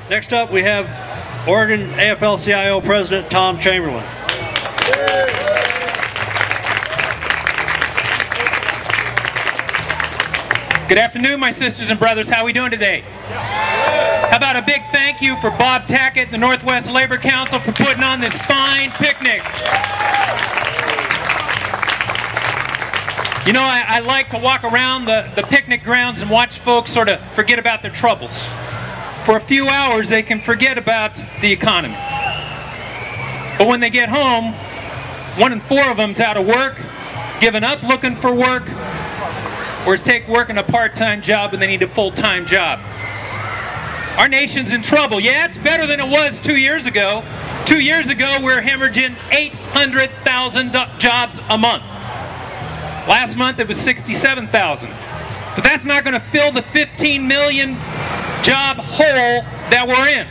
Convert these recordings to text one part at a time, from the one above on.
Next up, we have Oregon AFL-CIO President Tom Chamberlin. Good afternoon, my sisters and brothers. How are we doing today? How about a big thank you for Bob Tackett and the Northwest Labor Council for putting on this fine picnic. You know, I like to walk around the picnic grounds and watch folks sort of forget about their troubles. For a few hours, they can forget about the economy. But when they get home, 1 in 4 of them's out of work, giving up looking for work, or is working a part-time job and they need a full-time job. Our nation's in trouble. Yeah, it's better than it was 2 years ago. 2 years ago, we were hemorrhaging 800,000 jobs a month. Last month, it was 67,000. But that's not going to fill the 15 million job hole that we're in.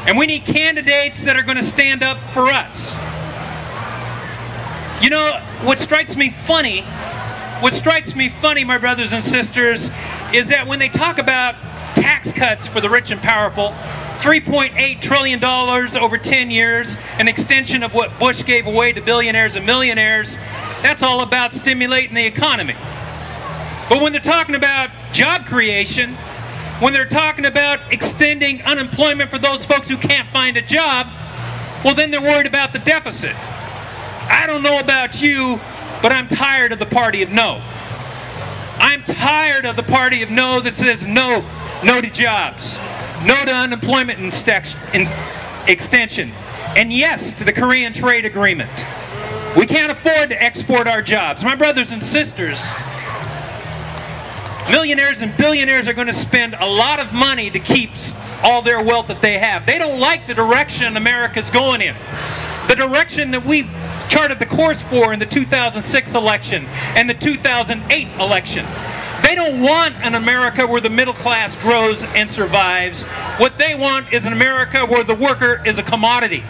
And we need candidates that are going to stand up for us. You know, what strikes me funny, my brothers and sisters, is that when they talk about tax cuts for the rich and powerful, $3.8 trillion over 10 years, an extension of what Bush gave away to billionaires and millionaires, that's all about stimulating the economy. But when they're talking about job creation, when they're talking about extending unemployment for those folks who can't find a job, well, then they're worried about the deficit. I don't know about you, but I'm tired of the party of no. I'm tired of the party of no that says no. No to jobs. No to unemployment extension. And yes to the Korean trade agreement. We can't afford to export our jobs. My brothers and sisters, millionaires and billionaires are going to spend a lot of money to keep all their wealth that they have. They don't like the direction America's going in. The direction that we charted the course for in the 2006 election and the 2008 election. They don't want an America where the middle class grows and survives. What they want is an America where the worker is a commodity,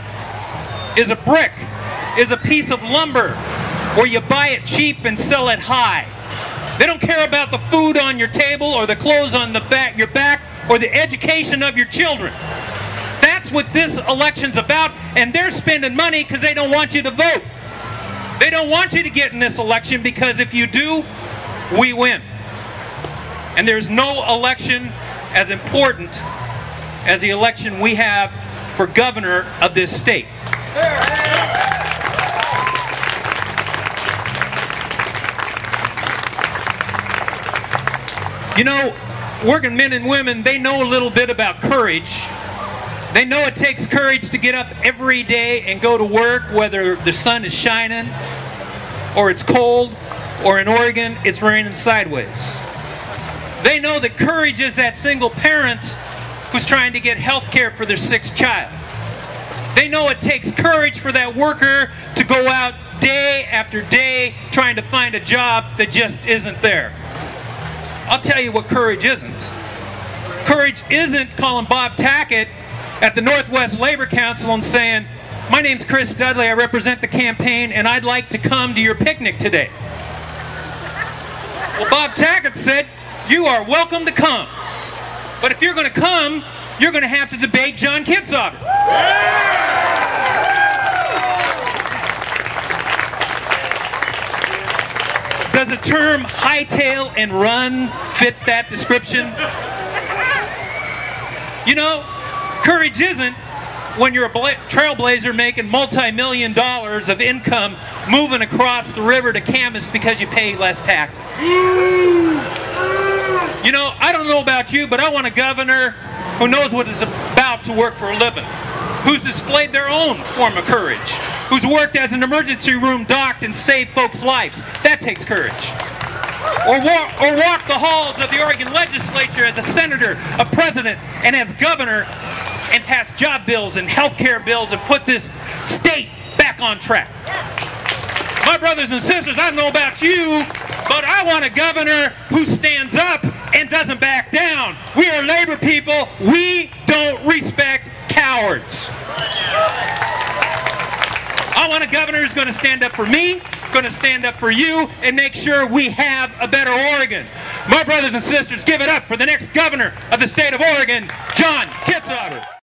is a brick, is a piece of lumber, where you buy it cheap and sell it high. They don't care about the food on your table or the clothes on your back or the education of your children. That's what this election's about, and they're spending money because they don't want you to vote. They don't want you to get in this election because if you do, we win. And there's no election as important as the election we have for governor of this state. You know, working men and women, they know a little bit about courage. They know it takes courage to get up every day and go to work, whether the sun is shining, or it's cold, or in Oregon, it's raining sideways. They know that courage is that single parent who's trying to get health care for their 6th child. They know it takes courage for that worker to go out day after day trying to find a job that just isn't there. I'll tell you what courage isn't. Courage isn't calling Bob Tackett at the Northwest Labor Council and saying, "My name's Chris Dudley, I represent the campaign, and I'd like to come to your picnic today." Well, Bob Tackett said, "You are welcome to come. But if you're going to come, you're going to have to debate John Kitzhaber." Does the term hightail and run fit that description? You know, courage isn't when you're a trailblazer making multi-million dollars of income moving across the river to Camas because you pay less taxes. You know, I don't know about you, but I want a governor who knows what it's about to work for a living, who's displayed their own form of courage, who's worked as an emergency room doc and saved folks' lives. That takes courage. Or walk the halls of the Oregon legislature as a senator, a president, and as governor, and pass job bills and health care bills and put this state back on track. My brothers and sisters, I don't know about you, but I want a governor who stands up and doesn't back down. We are labor people. We don't respect cowards. I want a governor who's going to stand up for me, going to stand up for you, and make sure we have a better Oregon. My brothers and sisters, give it up for the next governor of the state of Oregon, John Kitzhaber.